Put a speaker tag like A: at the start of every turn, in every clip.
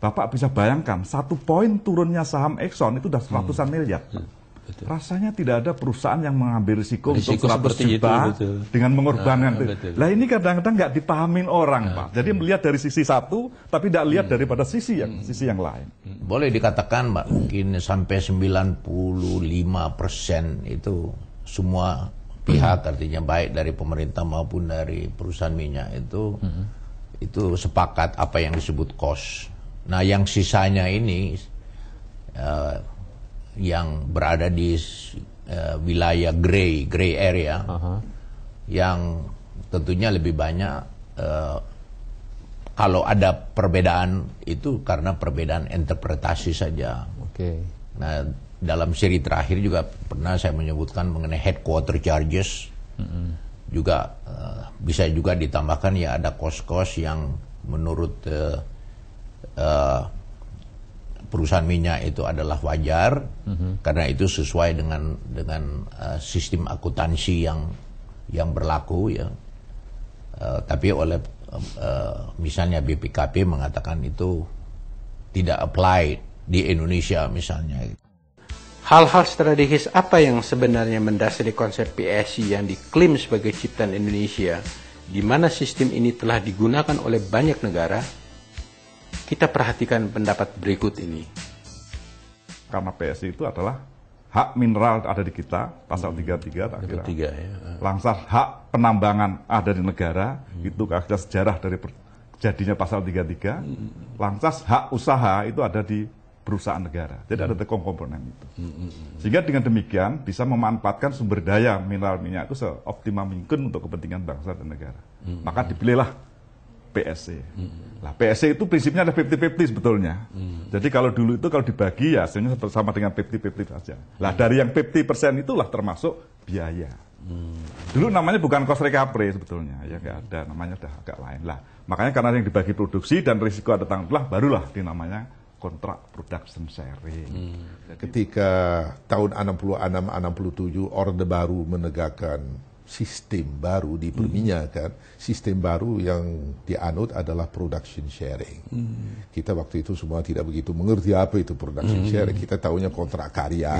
A: Bapak bisa bayangkan, 1 poin turunnya saham Exxon itu udah ratusan miliar.
B: Betul.
A: Rasanya tidak ada perusahaan yang mengambil risiko untuk 100
B: seperti
A: juta
B: itu,
A: dengan mengorbankan. Lah ini kadang-kadang nggak dipahamin orang, Pak. Jadi melihat dari sisi satu, tapi tidak lihat daripada sisi yang lain.
C: Boleh dikatakan, Mbak, mungkin sampai 95% itu semua pihak, artinya baik dari pemerintah maupun dari perusahaan minyak itu sepakat apa yang disebut cost. Nah, yang sisanya ini yang berada di wilayah gray area, yang tentunya lebih banyak kalau ada perbedaan itu karena perbedaan interpretasi saja. Nah, dalam seri terakhir juga pernah saya menyebutkan mengenai headquarter charges, juga bisa juga ditambahkan ya ada cost-cost yang menurut perusahaan minyak itu adalah wajar, karena itu sesuai dengan sistem akuntansi yang berlaku ya. Tapi oleh misalnya BPKP mengatakan itu tidak apply di Indonesia misalnya.
B: Hal-hal strategis apa yang sebenarnya mendasari konsep PSC yang diklaim sebagai ciptaan Indonesia, di mana sistem ini telah digunakan oleh banyak negara? Kita perhatikan pendapat berikut ini.
A: Karena PSC itu adalah hak mineral ada di kita, pasal 33 tak kira. Langsar hak penambangan ada di negara, itu ada sejarah dari jadinya pasal 33. Langsas hak usaha itu ada di perusahaan negara. Jadi ada komponen itu. Sehingga dengan demikian bisa memanfaatkan sumber daya mineral minyak itu seoptimal mungkin untuk kepentingan bangsa dan negara. Maka dipilihlah PSC. Nah, PSC itu prinsipnya ada 50-50 sebetulnya. Jadi kalau dulu itu kalau dibagi ya hasilnya sama dengan 50-50 saja. Lah dari yang 50% itulah termasuk biaya. Dulu namanya bukan cost recovery sebetulnya, ya nggak ada, namanya udah agak lain. Lah makanya karena yang dibagi produksi dan risiko ada tanggung barulah dinamanya kontrak production sharing.
D: Ketika tahun 66-67 Orde Baru menegakkan sistem baru di perminyakan, sistem baru yang dianut adalah production sharing. Kita waktu itu semua tidak begitu mengerti apa itu production sharing. Kita tahunya kontrak karya.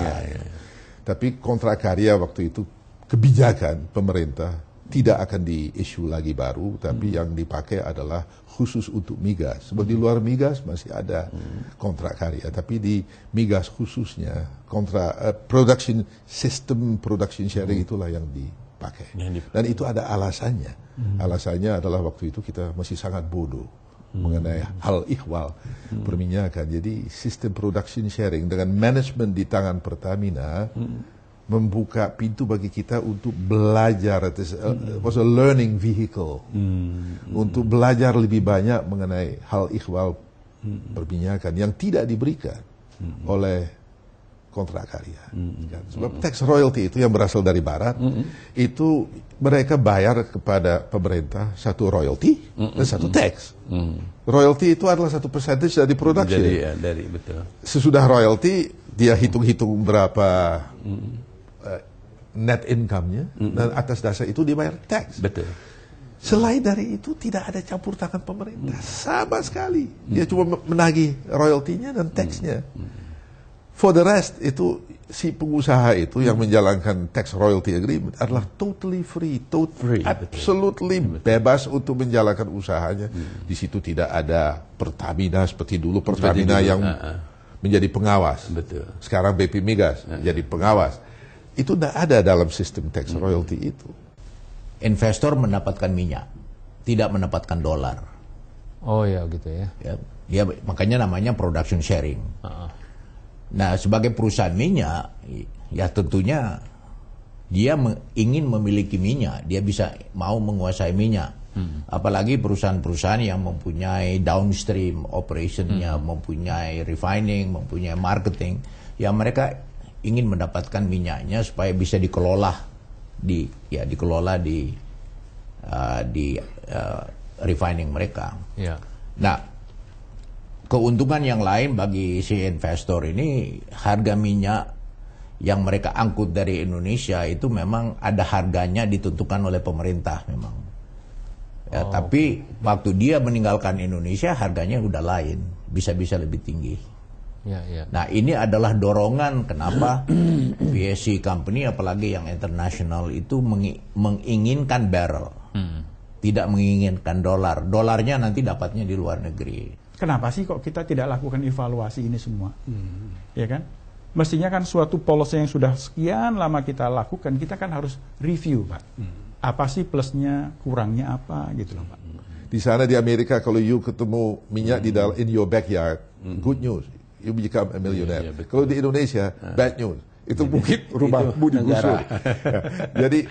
D: Tapi kontrak karya waktu itu kebijakan pemerintah tidak akan di-issue lagi baru, tapi yang dipakai adalah khusus untuk migas. Sebab di luar migas masih ada kontrak karya, tapi di migas khususnya kontrak sistem production sharing itulah yang dipakai. Dan itu ada alasannya. Alasannya adalah waktu itu kita masih sangat bodoh mengenai hal ihwal perminyakan. Jadi sistem production sharing dengan manajemen di tangan Pertamina membuka pintu bagi kita untuk belajar. It was a learning vehicle untuk belajar lebih banyak mengenai hal ihwal perminyakan yang tidak diberikan oleh kontrak karya. Sebab tax royalty itu yang berasal dari barat, itu mereka bayar kepada pemerintah satu royalty dan satu tax. Royalty itu adalah satu percentage dari production.
B: Dari betul.
D: Sesudah royalty dia hitung-hitung berapa net income-nya, dan atas dasar itu dibayar tax.
B: Betul.
D: Selain dari itu tidak ada campur tangan pemerintah sama sekali. Dia cuma menagih royaltinya dan tax-nya. For the rest itu si pengusaha itu yang menjalankan tax royalty agreement adalah totally free, absolutely bebas untuk menjalankan usahanya. Di situ tidak ada Pertamina seperti dulu Pertamina yang menjadi pengawas.
B: Betul.
D: Sekarang BP Migas jadi pengawas. Itu tidak ada dalam sistem tax royalty itu.
C: Investor mendapatkan minyak, tidak mendapatkan dolar.
E: Oh ya gitu ya.
C: Ya, makanya namanya production sharing. Nah, sebagai perusahaan minyak, ya tentunya dia ingin memiliki minyak, dia bisa mau menguasai minyak. Apalagi perusahaan-perusahaan yang mempunyai downstream operationnya, mempunyai refining, mempunyai marketing, ya mereka ingin mendapatkan minyaknya supaya bisa dikelola di refining mereka. Nah, keuntungan yang lain bagi si investor ini, harga minyak yang mereka angkut dari Indonesia itu memang ada harganya ditentukan oleh pemerintah memang. Tapi waktu dia meninggalkan Indonesia harganya udah lain. bisa lebih tinggi.
E: Ya, ya.
C: Nah, ini adalah dorongan kenapa PSC company, apalagi yang internasional, itu menginginkan barrel, tidak menginginkan dolar. Dolarnya nanti dapatnya di luar negeri.
F: Kenapa sih kok kita tidak lakukan evaluasi ini semua? Ya kan? Mestinya kan suatu policy yang sudah sekian lama kita lakukan, kita kan harus review, Pak. Apa sih plusnya, kurangnya apa, gitu loh, Pak.
D: Di sana di Amerika, kalau you ketemu minyak di dalam in your backyard, good news, you become a millionaire. Kalau di Indonesia, bad news. Itu mungkin rumahmu digusur. Jadi,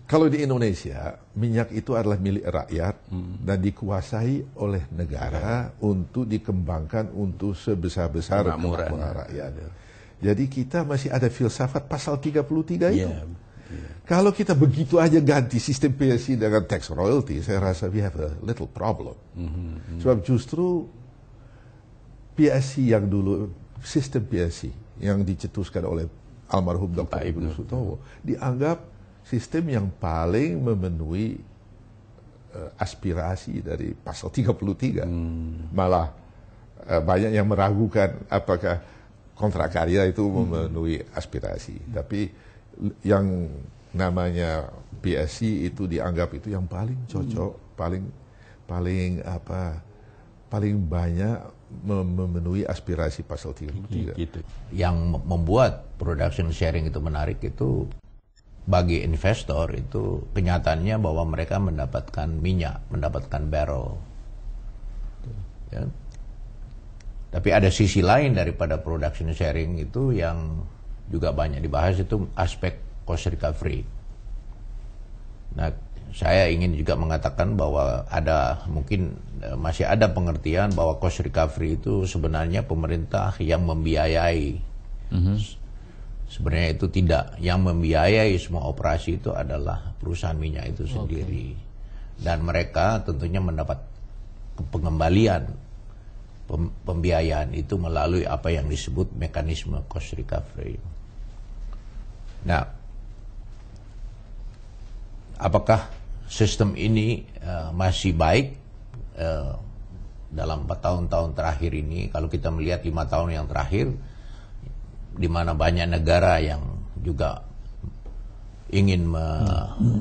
D: kalau di Indonesia, minyak itu adalah milik rakyat dan dikuasai oleh negara untuk dikembangkan untuk sebesar-besar kemakmuran rakyat. Jadi kita masih ada filsafat pasal 33 itu. Kalau kita begitu aja ganti sistem PSC dengan tax royalty, saya rasa we have a little problem. Sebab justru PSC yang dulu, sistem PSC yang dicetuskan oleh almarhum Dr. Ibnu Sutowo, dianggap sistem yang paling memenuhi aspirasi dari pasal 33. Malah banyak yang meragukan apakah kontrak karya itu memenuhi aspirasi. Tapi yang namanya PSC itu dianggap itu yang paling cocok, paling banyak memenuhi aspirasi pasal 33.
C: Gitu. Yang membuat production sharing itu menarik itu bagi investor itu kenyataannya bahwa mereka mendapatkan minyak, mendapatkan barrel. Ya. Tapi ada sisi lain daripada production sharing itu yang juga banyak dibahas, itu aspek cost recovery. Nah, saya ingin juga mengatakan bahwa mungkin masih ada pengertian bahwa cost recovery itu sebenarnya pemerintah yang membiayai. Sebenarnya itu tidak. Yang membiayai semua operasi itu adalah perusahaan minyak itu sendiri. Dan mereka tentunya mendapat pengembalian pembiayaan itu melalui apa yang disebut mekanisme cost recovery. Nah, apakah sistem ini masih baik dalam 4 tahun terakhir ini? Kalau kita melihat 5 tahun yang terakhir, di mana banyak negara yang juga ingin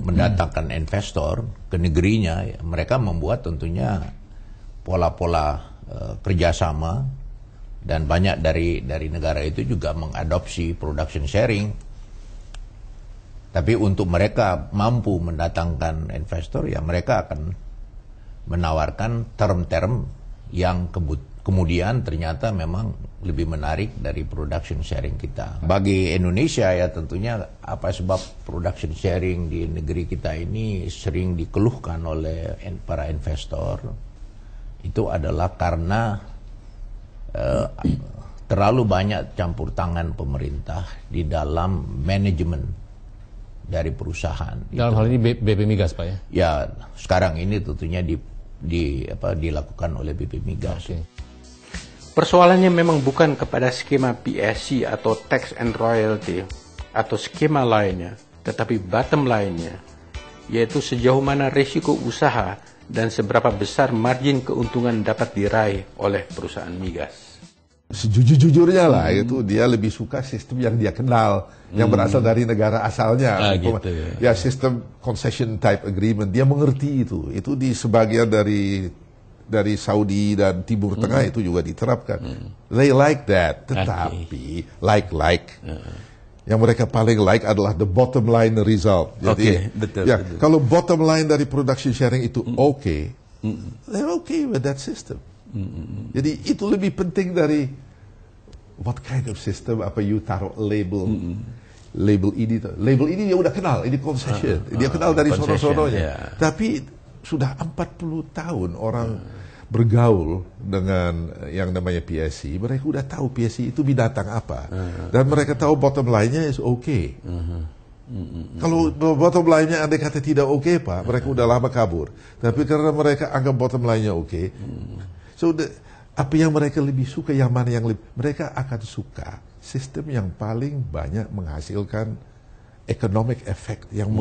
C: mendatangkan investor ke negerinya, mereka membuat tentunya pola-pola kerjasama, dan banyak dari negara itu juga mengadopsi production sharing. Tapi untuk mereka mampu mendatangkan investor, ya mereka akan menawarkan term-term yang kemudian ternyata memang lebih menarik dari production sharing kita. Bagi Indonesia ya tentunya apa sebab production sharing di negeri kita ini sering dikeluhkan oleh para investor, itu adalah karena terlalu banyak campur tangan pemerintah di dalam manajemen dari perusahaan.
E: Dalam hal ini BP Migas, Pak ya?
C: Ya, sekarang ini tentunya dilakukan oleh BP Migas.
E: Okay.
B: Persoalannya memang bukan kepada skema PSC atau tax and royalty atau skema lainnya, tetapi bottom line-nya, yaitu sejauh mana risiko usaha dan seberapa besar margin keuntungan dapat diraih oleh perusahaan migas.
D: Sejujur-jujurnya lah, itu dia lebih suka sistem yang dia kenal, yang berasal dari negara asalnya.
C: Gitu,
D: ya, sistem concession type agreement, dia mengerti itu. Itu di sebagian dari Saudi dan Timur Tengah itu juga diterapkan. They like that. Tetapi yang mereka paling like adalah the bottom line result. Jadi,
C: betul.
D: Kalau bottom line dari production sharing itu they're okay with that system. Jadi itu lebih penting dari what kind of system, apa you taruh label ini dia udah kenal, ini concession, dia kenal dari sono-sononya. Tapi sudah 40 tahun orang bergaul dengan yang namanya PSC, mereka udah tahu PSC itu binatang apa, dan mereka tahu bottom line-nya is okay. Kalau bottom line-nya andai kata tidak okay, Pak, mereka udah lama kabur. Tapi karena mereka anggap bottom line-nya okay, so apa yang mereka lebih suka, yang mana yang mereka akan suka sistem yang paling banyak menghasilkan economic effect, yang